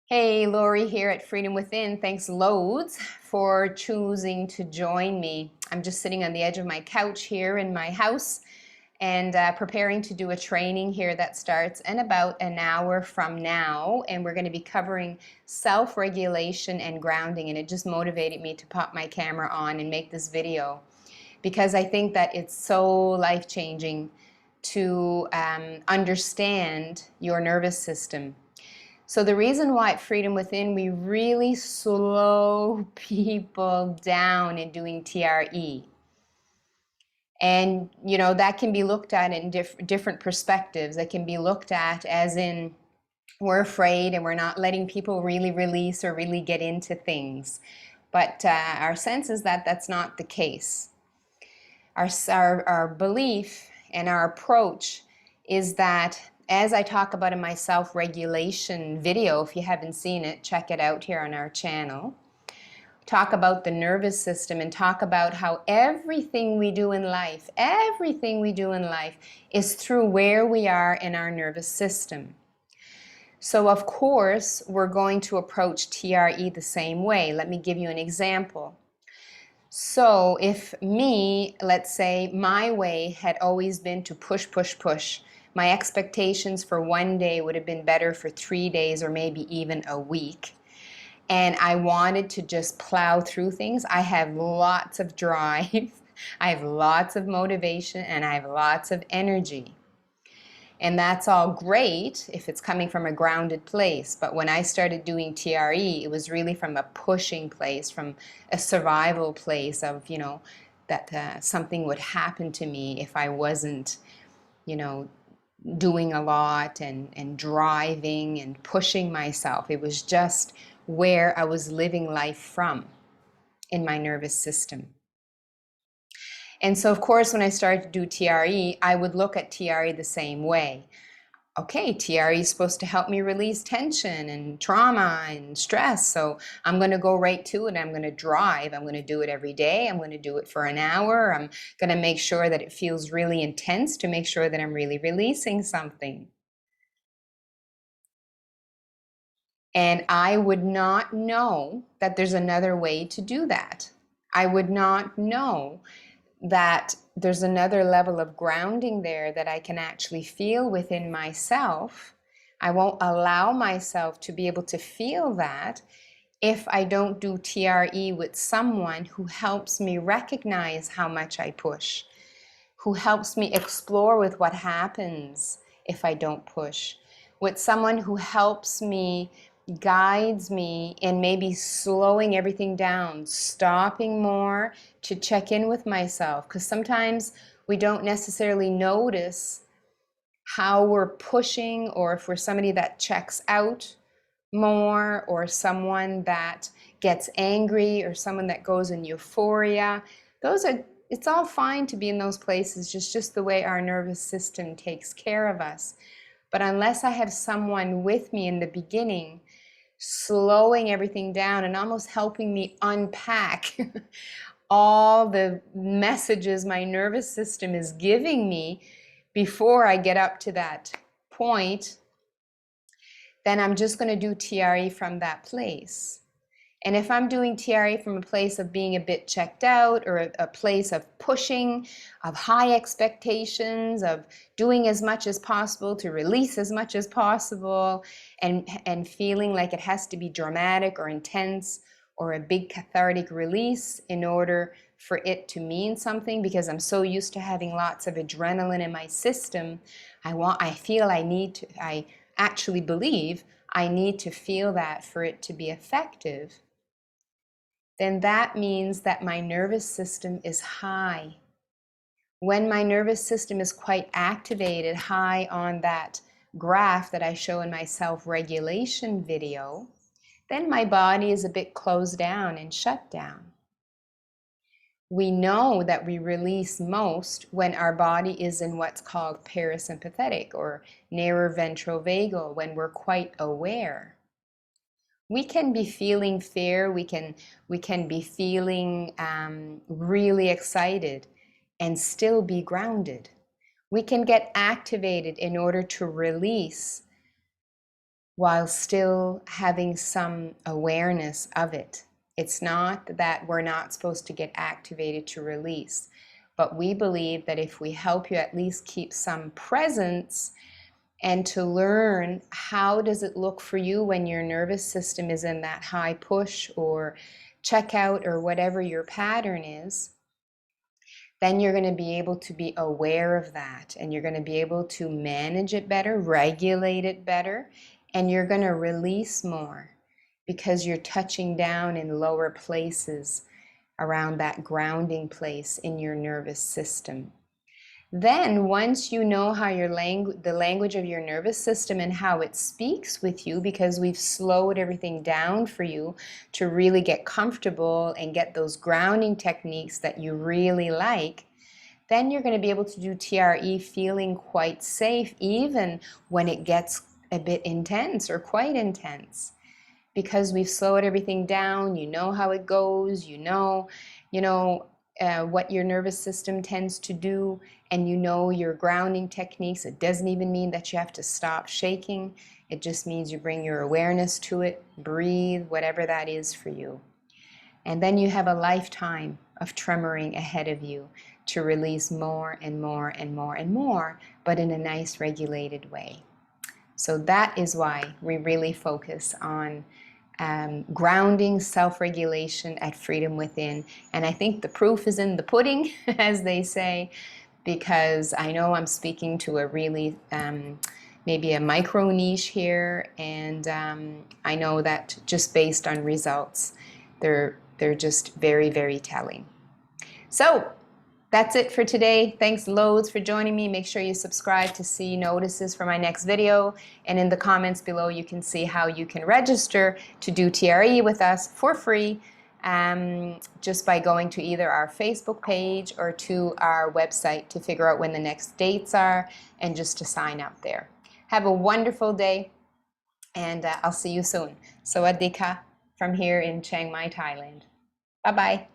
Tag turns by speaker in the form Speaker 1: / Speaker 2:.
Speaker 1: Hey, Lori here at Freedom Within. Thanks loads for choosing to join me. I'm just sitting on the edge of my couch here in my house and preparing to do a training here that starts in about an hour from now. And we're going to be covering self-regulation and grounding. And it just motivated me to pop my camera on and make this video because I think that it's so life-changing to understand your nervous system. So the reason why at Freedom Within we really slow people down in doing TRE. And that can be looked at in different perspectives. It can be looked at as in we're afraid and we're not letting people really release or really get into things. But our sense is that that's not the case. Our belief and our approach is that, as I talk about in my self-regulation video, if you haven't seen it, check it out here on our channel. Talk about the nervous system and talk about how everything we do in life is through where we are in our nervous system. So of course, we're going to approach TRE the same way. Let me give you an example. So if let's say my way had always been to push, push, push, my expectations for one day would have been better for 3 days or maybe even a week. And I wanted to just plow through things. I have lots of drive, I have lots of motivation, and I have lots of energy. And that's all great if it's coming from a grounded place. But when I started doing TRE, it was really from a pushing place, from a survival place of, that something would happen to me if I wasn't, doing a lot and driving and pushing myself. It was just where I was living life from in my nervous system. And so, of course, when I started to do TRE, I would look at TRE the same way. Okay, TRE is supposed to help me release tension and trauma and stress, so I'm going to go right to it. I'm going to drive. I'm going to do it every day. I'm going to do it for an hour. I'm going to make sure that it feels really intense to make sure that I'm really releasing something. And I would not know that there's another way to do that. I would not know that there's another level of grounding there that I can actually feel within myself. I won't allow myself to be able to feel that if I don't do TRE with someone who helps me recognize how much I push, who helps me explore with what happens if I don't push, with someone who helps me, guides me in maybe slowing everything down, stopping more to check in with myself. Because sometimes we don't necessarily notice how we're pushing, or if we're somebody that checks out more, or someone that gets angry, or someone that goes in euphoria. It's all fine to be in those places, just the way our nervous system takes care of us. But unless I have someone with me in the beginning, slowing everything down and almost helping me unpack all the messages my nervous system is giving me before I get up to that point, then I'm just going to do TRE from that place. And if I'm doing TRE from a place of being a bit checked out, or a place of pushing, of high expectations, of doing as much as possible to release as much as possible, and feeling like it has to be dramatic or intense or a big cathartic release in order for it to mean something, because I'm so used to having lots of adrenaline in my system, I actually believe I need to feel that for it to be effective, then that means that my nervous system is high. When my nervous system is quite activated, high on that graph that I show in my self-regulation video, then my body is a bit closed down and shut down. We know that we release most when our body is in what's called parasympathetic or narrow ventral vagal, when we're quite aware. We can be feeling fear, we can be feeling really excited and still be grounded. We can get activated in order to release while still having some awareness of it. It's not that we're not supposed to get activated to release, but we believe that if we help you at least keep some presence and to learn how does it look for you when your nervous system is in that high push or check out or whatever your pattern is, then you're going to be able to be aware of that, and you're going to be able to manage it better, regulate it better, and you're going to release more because you're touching down in lower places around that grounding place in your nervous system. Then once you know how the language of your nervous system and how it speaks with you, because we've slowed everything down for you to really get comfortable and get those grounding techniques that you really like, then you're going to be able to do TRE feeling quite safe even when it gets a bit intense or quite intense. Because we've slowed everything down, you know how it goes, you know what your nervous system tends to do, and you know your grounding techniques. It doesn't even mean that you have to stop shaking. It just means you bring your awareness to it, breathe, whatever that is for you. And then you have a lifetime of tremoring ahead of you to release more and more and more and more, but in a nice regulated way. So that is why we really focus on grounding, self-regulation at Freedom Within. And I think the proof is in the pudding, as they say, because I know I'm speaking to a really, maybe a micro niche here, and I know that just based on results, they're just very, very telling. So that's it for today. Thanks loads for joining me. Make sure you subscribe to see notices for my next video. And in the comments below, you can see how you can register to do TRE with us for free, just by going to either our Facebook page or to our website to figure out when the next dates are and just to sign up there. Have a wonderful day, and I'll see you soon. Sawadee ka from here in Chiang Mai, Thailand. Bye-bye.